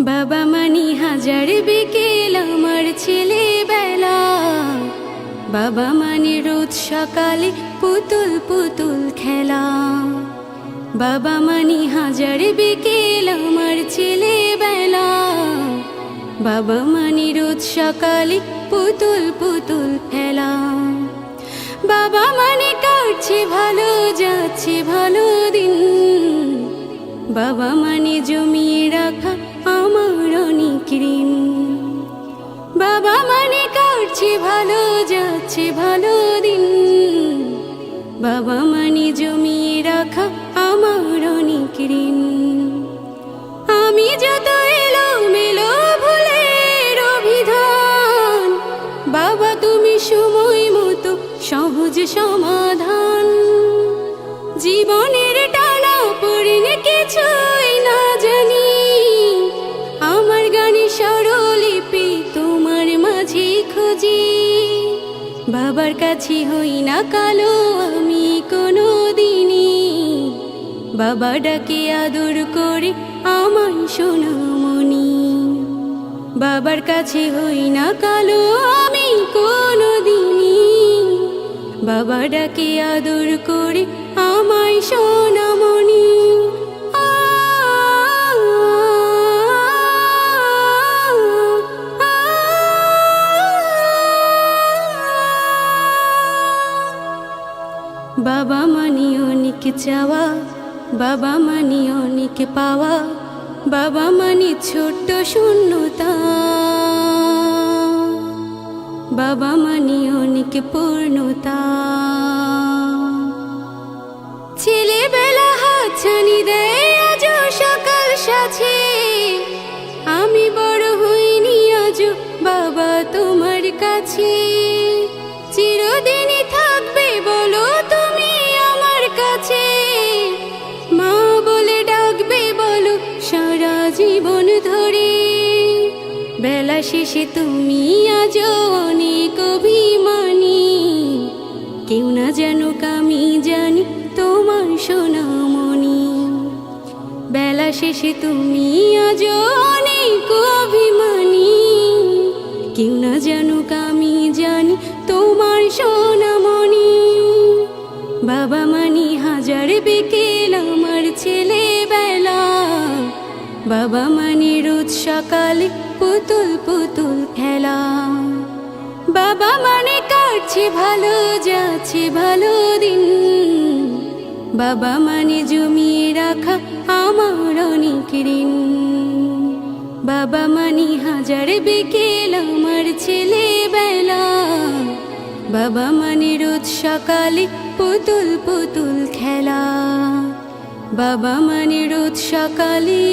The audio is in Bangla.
বাবা মানি হাজার বিকেল আমার ছেলেবেলা। বাবা মানি রোজ সকালে পুতুল পুতুল খেলা। বাবা মানি হাজার বিকেল আমার ছেলেবেলা। বাবা মানি রোজ সকালে পুতুল পুতুল খেলা। বাবা মানে কাটছে ভালো, যাচ্ছে ভালো দিন। বাবা মানে জমিয়ে রাখা আমার অনেক ঋণ। বাবা মানে কাটছে ভালো, যাচ্ছে ভালো দিন। বাবা মানে জমিয়ে রাখা আমার অনেক ঋণ। আমি যত এলোমেলো ভুলের অভিধান, বাবা তুমি সময় মতো সহজ সমাধান। জীবনের টানা পড়েনি কিছুই না জানি, আমার গানে স্বরলিপি তোমার মাঝে খুঁজি। বাবার কাছে হই না কালো আমি কোনো দিনই, বাবা ডাকে আদর করে আমার সোনামণি। বাবার কাছে হই না কালো আমি কোনো দিনই, বাবা ডাকে আদর করে আমায় সোনামণি। বাবা মানি অনেক চাওয়া, বাবা মানি অনেক পাওয়া। বাবা মানি ছোট্ট শূন্যতা, বাবা মানি অনেক পূর্ণতা। ছেলেবেলা হাতছানি দেয় আজ সকাল সাথে, আমি বড় হইনি আজ বাবা তোমার কাছে। চিরদিনই থাকবে বলো তুমি আমার কাছে, মা বলে ডাকবে বলো সারা জীবন ধরে। বেলা শেষে তুমি আজ অনেক অভিমানী, কেউ না জানুক আমি জানি তোমার সোনামণি। বেলা শেষে তুমি আজ অনেক অভিমানী, কেউ না জানুক আমি জানি তোমার সোনামণি। বাবা মানি হাজার বিকেল আমার ছেলেবেলা। বাবা মানি রোজ সকালে পুতুল পুতুল খেলা। বাবা মানে কাটছে ভালো, যাচ্ছে ভালো দিন। বাবা মানে জমিয়ে রাখা আমার অনেক ঋণ। বাবা মানি হাজার বিকেল আমার ছেলেবেলা। বাবা মানে রোজ সকালে পুতুল পুতুল খেলা। বাবা মানে রোজ সকালে